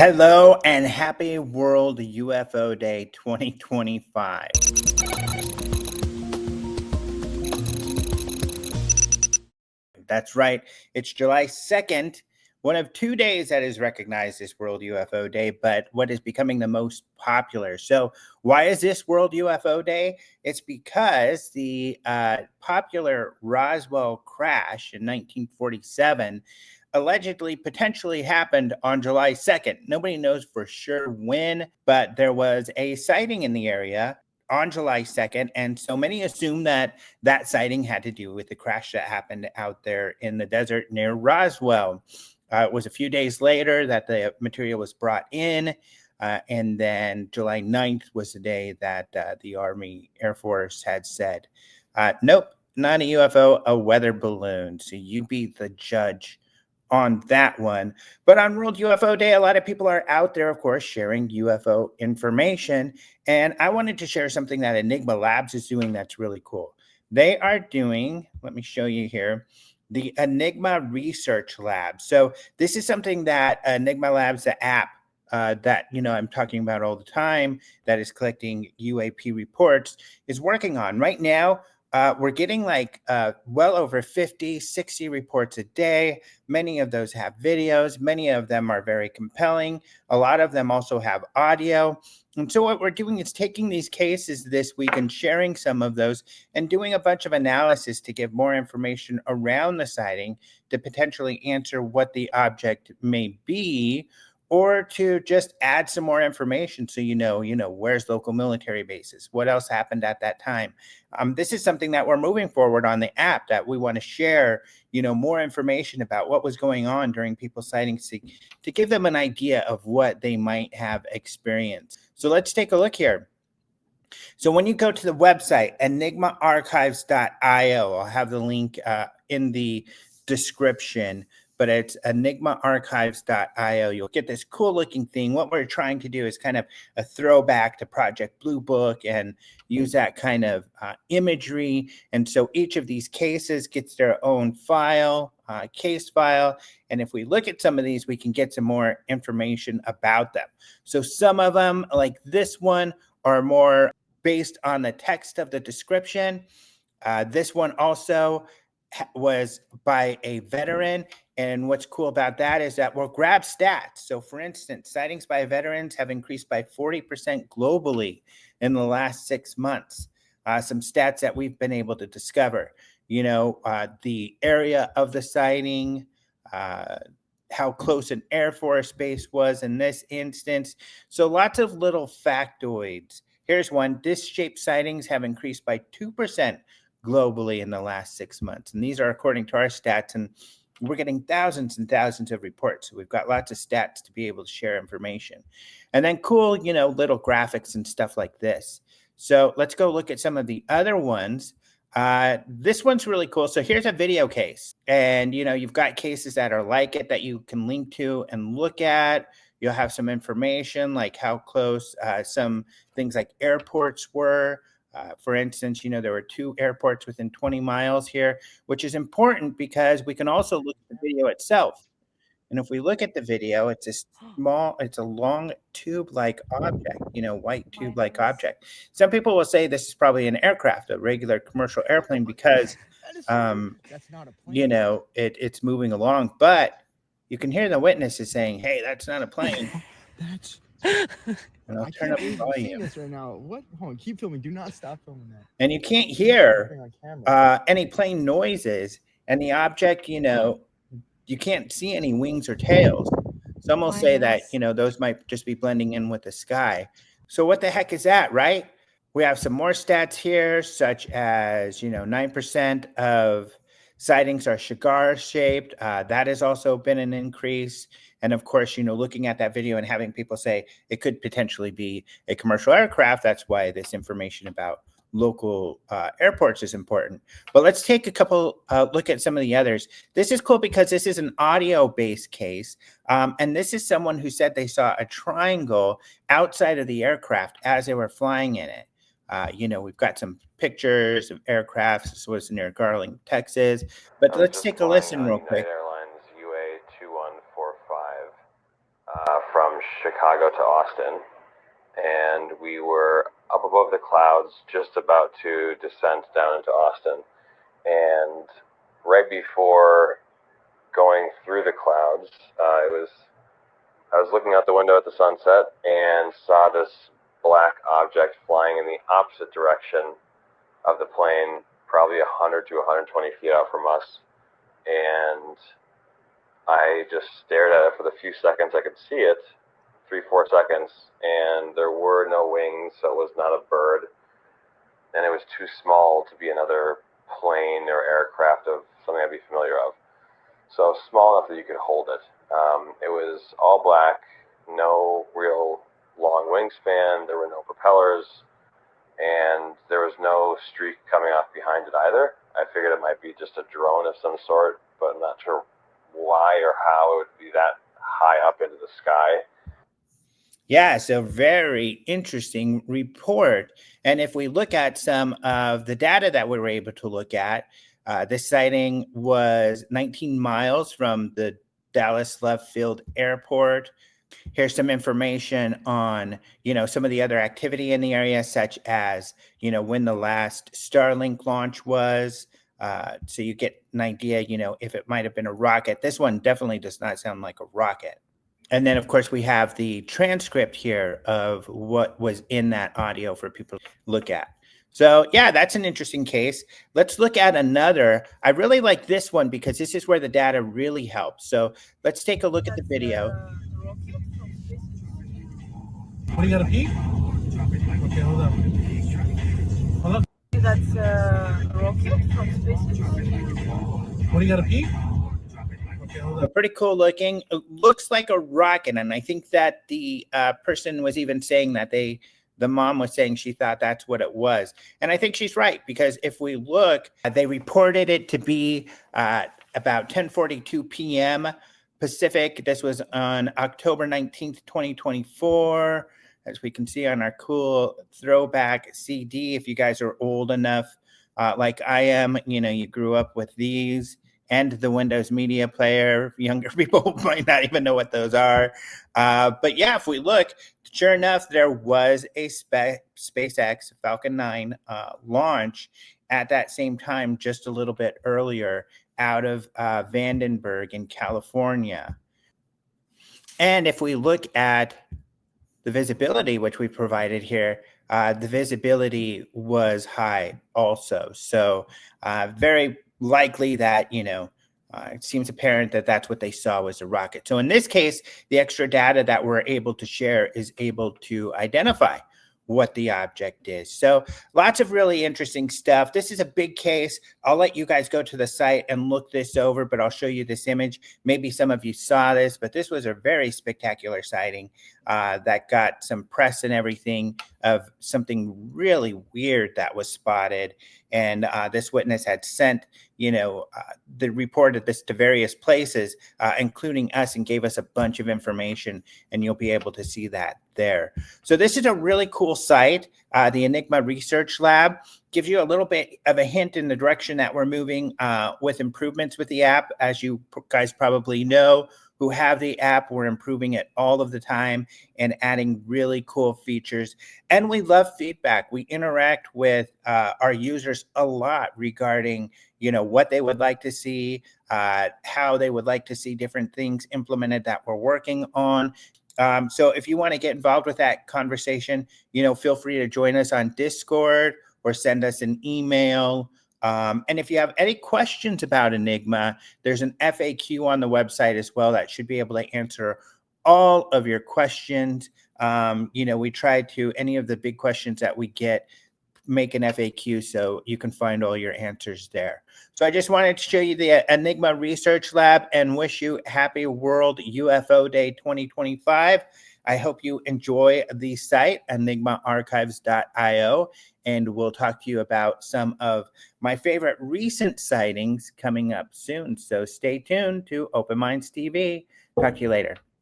Hello and happy World UFO Day 2025. That's right. It's July 2nd, one of 2 days that is recognized as World UFO Day, but what is becoming the most popular. So, why is this World UFO Day? It's because the popular Roswell crash in 1947 allegedly potentially happened on July 2nd. Nobody knows for sure when, but there was a sighting in the area on July 2nd. And so many assume that that sighting had to do with the crash that happened out there in the desert near Roswell. It was a few days later that the material was brought in. And then July 9th was the day that the Army Air Force had said, nope, not a UFO, a weather balloon. So you be the judge on that one. But on World UFO Day, a lot of people are out there, of course, sharing UFO information. And I wanted to share something that Enigma Labs is doing that's really cool. They are doing, let me show you here, the Enigma Research Lab. So this is something that Enigma Labs, the app that I'm talking about all the time, that is collecting UAP reports, is working on right now. We're getting like well over 50, 60 reports a day. Many of those have videos. Many of them are very compelling. A lot of them also have audio. And so what we're doing is taking these cases this week and sharing some of those and doing a bunch of analysis to give more information around the sighting to potentially answer what the object may be, or to just add some more information so where's local military bases, what else happened at that time. This is something that we're moving forward on the app, that we want to share more information about what was going on during people's sightings to give them an idea of what they might have experienced. So let's take a look here. So when you go to the website, enigmaarchives.io, I'll have the link in the description, but it's enigmaarchives.io. You'll get this cool looking thing. What we're trying to do is kind of a throwback to Project Blue Book and use that kind of imagery. And so each of these cases gets their own file, case file. And if we look at some of these, we can get some more information about them. So some of them, like this one, are more based on the text of the description. This one also was by a veteran. And what's cool about that is that we'll grab stats. So for instance, sightings by veterans have increased by 40% globally in the last 6 months. Some stats that we've been able to discover, the area of the sighting, how close an Air Force base was in this instance. So lots of little factoids. Here's one. Disc-shaped sightings have increased by 2% globally in the last 6 months. And these are according to our stats. And we're getting thousands and thousands of reports. So we've got lots of stats to be able to share information. And then cool, little graphics and stuff like this. So let's go look at some of the other ones. This one's really cool. So here's a video case. And, you've got cases that are like it that you can link to and look at. You'll have some information like how close some things like airports were. For instance, there were 2 airports within 20 miles here, which is important because we can also look at the video itself. And if we look at the video, it's a long tube-like object, white tube-like object. Some people will say this is probably an aircraft, a regular commercial airplane, because, That's not a plane. it's moving along. But you can hear the witnesses saying, hey, that's not a plane. That's. And I'll I turn can't up believe the I'm seeing volume. this right now. What? Hold on, keep filming. Do not stop filming that. And you can't Thing hear on camera. any plane noises. And the object, you can't see any wings or tails. Some will say that, those might just be blending in with the sky. So what the heck is that, right? We have some more stats here, such as, 9% of sightings are cigar shaped. That has also been an increase. And of course, looking at that video and having people say it could potentially be a commercial aircraft, that's why this information about local airports is important. But let's take a couple look at some of the others. This is cool because this is an audio-based case. And this is someone who said they saw a triangle outside of the aircraft as they were flying in it. We've got some pictures of aircraft. This was near Garland, Texas. But let's take a listen real quick. Airlines UA 2145 from Chicago to Austin, and we were up above the clouds, just about to descend down into Austin. And right before going through the clouds, I was looking out the window at the sunset and saw this black object flying in the opposite direction of the plane, probably 100 to 120 feet out from us. And I just stared at it for the few seconds I could see it, 3-4 seconds, and there were no wings, so it was not a bird, and it was too small to be another plane or aircraft of something I'd be familiar of. So small enough that you could hold it. It was all black, no real long wingspan, there were no propellers, and there was no streak coming off behind it either. I figured it might be just a drone of some sort, but I'm not sure why or how it would be that high up into the sky. Yeah, so very interesting report. And if we look at some of the data that we were able to look at, this sighting was 19 miles from the Dallas Love Field Airport. Here's some information on, some of the other activity in the area, such as, when the last Starlink launch was. So you get an idea, if it might have been a rocket. This one definitely does not sound like a rocket. And then, of course, we have the transcript here of what was in that audio for people to look at. So, yeah, that's an interesting case. Let's look at another. I really like this one because this is where the data really helps. So let's take a look at the video. What do you got to pee? Okay, hold up. Hold up. That's a rocket from space. What do you got to pee? Okay, hold up. Pretty cool looking. It looks like a rocket, and I think that the person was even saying that the mom was saying she thought that's what it was. And I think she's right, because if we look, they reported it to be about 10:42 p.m. Pacific. This was on October 19th, 2024. As we can see on our cool throwback CD, if you guys are old enough, like I am, you grew up with these and the Windows Media Player. Younger people might not even know what those are. But yeah, if we look, sure enough, there was a SpaceX Falcon 9 launch at that same time, just a little bit earlier, out of Vandenberg in California. And if we look at the visibility, which we provided here, the visibility was high also. So very likely that, it seems apparent that that's what they saw was a rocket. So in this case, the extra data that we're able to share is able to identify what the object is. So lots of really interesting stuff. This is a big case. I'll let you guys go to the site and look this over, but I'll show you this image. Maybe some of you saw this, but this was a very spectacular sighting that got some press and everything of something really weird that was spotted. And this witness had sent, reported this to various places, including us, and gave us a bunch of information, and you'll be able to see that there. So this is a really cool site. The Enigma Research Lab gives you a little bit of a hint in the direction that we're moving with improvements with the app. As you guys probably know, who have the app, we're improving it all of the time and adding really cool features. And we love feedback. We interact with our users a lot regarding, what they would like to see, how they would like to see different things implemented that we're working on. So if you want to get involved with that conversation, feel free to join us on Discord or send us an email. And if you have any questions about Enigma, there's an FAQ on the website as well that should be able to answer all of your questions. We try to, any of the big questions that we get, make an FAQ so you can find all your answers there. So I just wanted to show you the Enigma Research Lab and wish you happy World UFO Day 2025. I hope you enjoy the site, enigmaarchives.io, and we'll talk to you about some of my favorite recent sightings coming up soon. So stay tuned to Open Minds TV. Talk to you later.